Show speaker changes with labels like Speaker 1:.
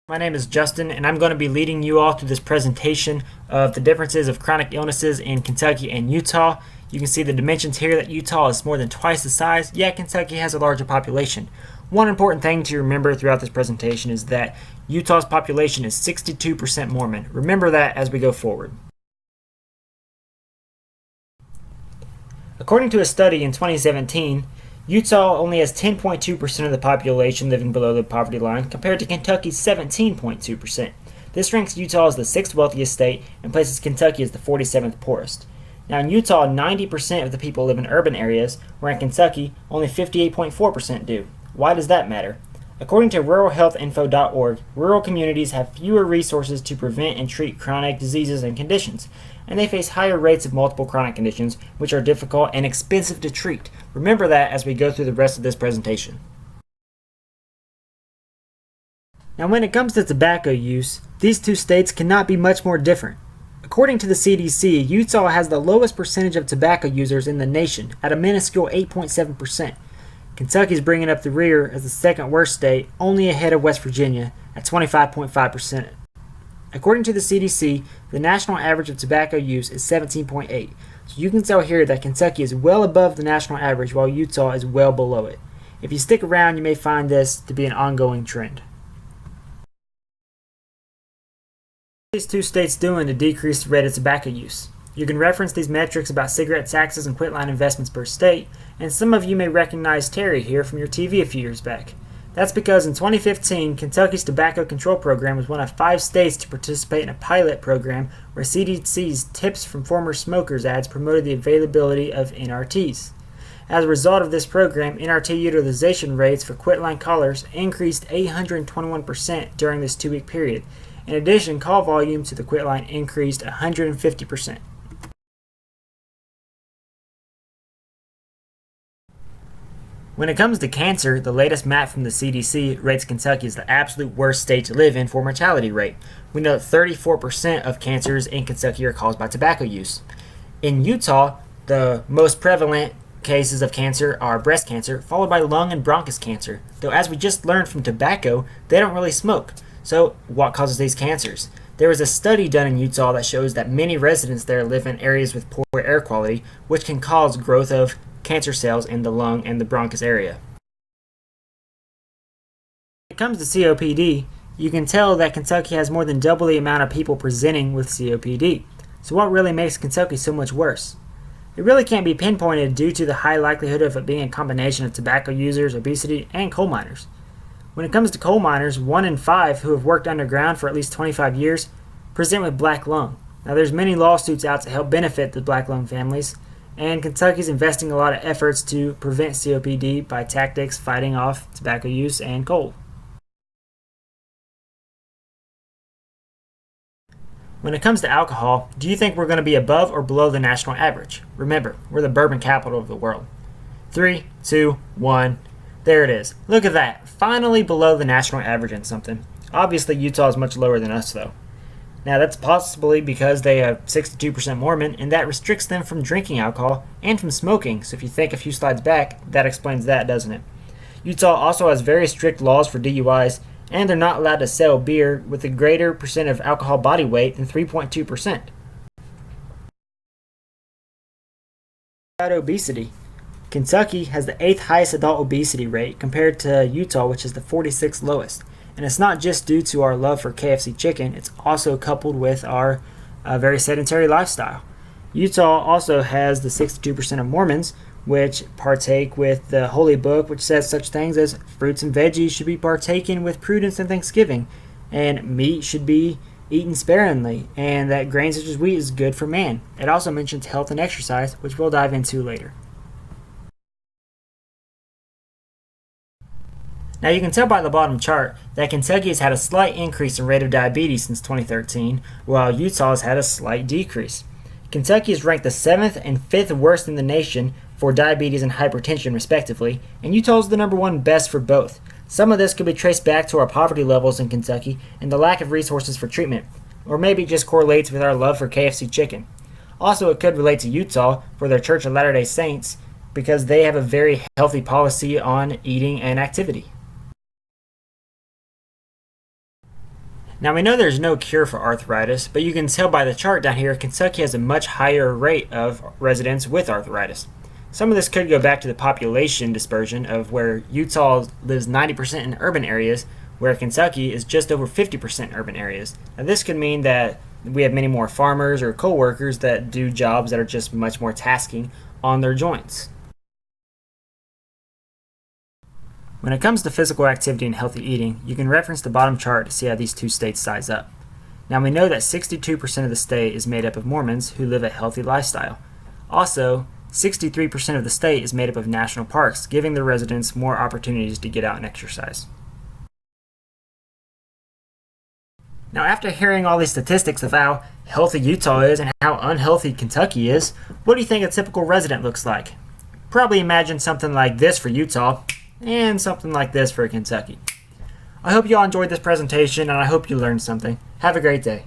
Speaker 1: My name is Justin, and I'm going to be leading you all through this presentation of the differences of chronic illnesses in Kentucky and Utah. You can see the dimensions here that Utah is more than twice the size, yet Kentucky has a larger population. One important thing to remember throughout this presentation is that Utah's population is 62% Mormon. Remember that as we go forward. According to a study in 2017, Utah only has 10.2% of the population living below the poverty line, compared to Kentucky's 17.2%. This ranks Utah as the 6th wealthiest state and places Kentucky as the 47th poorest. Now in Utah, 90% of the people live in urban areas, where in Kentucky, only 58.4% do. Why does that matter? According to ruralhealthinfo.org, rural communities have fewer resources to prevent and treat chronic diseases and conditions, and they face higher rates of multiple chronic conditions, which are difficult and expensive to treat. Remember that as we go through the rest of this presentation. Now when it comes to tobacco use, these two states cannot be much more different. According to the CDC, Utah has the lowest percentage of tobacco users in the nation, at a minuscule 8.7%. Kentucky is bringing up the rear as the second worst state, only ahead of West Virginia at 25.5%. According to the CDC, the national average of tobacco use is 17.8, so you can tell here that Kentucky is well above the national average while Utah is well below it. If you stick around, you may find this to be an ongoing trend. What are these two states doing to decrease the rate of tobacco use? You can reference these metrics about cigarette taxes and quitline investments per state, and some of you may recognize Terry here from your TV a few years back. That's because in 2015, Kentucky's tobacco control program was one of 5 states to participate in a pilot program where CDC's Tips from Former Smokers ads promoted the availability of NRTs. As a result of this program, NRT utilization rates for quitline callers increased 821% during this 2-week period. In addition, call volume to the quitline increased 150%. When it comes to cancer, the latest map from the CDC rates Kentucky as the absolute worst state to live in for mortality rate. We know that 34% of cancers in Kentucky are caused by tobacco use. In Utah, the most prevalent cases of cancer are breast cancer, followed by lung and bronchus cancer. Though as we just learned from tobacco, they don't really smoke. So what causes these cancers? There was a study done in Utah that shows that many residents there live in areas with poor air quality, which can cause growth of cancer cells in the lung and the bronchus area. When it comes to COPD, you can tell that Kentucky has more than double the amount of people presenting with COPD. So what really makes Kentucky so much worse? It really can't be pinpointed due to the high likelihood of it being a combination of tobacco users, obesity, and coal miners. When it comes to coal miners, 1 in 5 who have worked underground for at least 25 years present with black lung. Now there's many lawsuits out to help benefit the black lung families, and Kentucky's investing a lot of efforts to prevent COPD by tactics fighting off tobacco use and coal. When it comes to alcohol, do you think we're going to be above or below the national average? Remember, we're the bourbon capital of the world. 3, 2, 1. There it is. Look at that. Finally below the national average in something. Obviously, Utah is much lower than us, though. Now, that's possibly because they have 62% Mormon, and that restricts them from drinking alcohol and from smoking. So if you think a few slides back, that explains that, doesn't it? Utah also has very strict laws for DUIs, and they're not allowed to sell beer with a greater percent of alcohol body weight than 3.2%. About obesity. Kentucky has the 8th highest adult obesity rate compared to Utah, which is the 46th lowest. And it's not just due to our love for KFC chicken, it's also coupled with our very sedentary lifestyle. Utah also has the 62% of Mormons, which partake with the Holy Book, which says such things as fruits and veggies should be partaken with prudence and thanksgiving, and meat should be eaten sparingly, and that grain such as wheat is good for man. It also mentions health and exercise, which we'll dive into later. Now you can tell by the bottom chart that Kentucky has had a slight increase in rate of diabetes since 2013, while Utah has had a slight decrease. Kentucky is ranked the 7th and 5th worst in the nation for diabetes and hypertension respectively, and Utah is the number 1 best for both. Some of this could be traced back to our poverty levels in Kentucky and the lack of resources for treatment, or maybe it just correlates with our love for KFC chicken. Also, it could relate to Utah for their Church of Latter-day Saints because they have a very healthy policy on eating and activity. Now we know there's no cure for arthritis, but you can tell by the chart down here Kentucky has a much higher rate of residents with arthritis. Some of this could go back to the population dispersion of where Utah lives 90% in urban areas, where Kentucky is just over 50% urban areas. Now this could mean that we have many more farmers or co-workers that do jobs that are just much more tasking on their joints. When it comes to physical activity and healthy eating, you can reference the bottom chart to see how these two states size up. Now we know that 62% of the state is made up of Mormons who live a healthy lifestyle. Also, 63% of the state is made up of national parks, giving their residents more opportunities to get out and exercise. Now after hearing all these statistics of how healthy Utah is and how unhealthy Kentucky is, what do you think a typical resident looks like? Probably imagine something like this for Utah, and something like this for Kentucky. I hope you all enjoyed this presentation and I hope you learned something. Have a great day.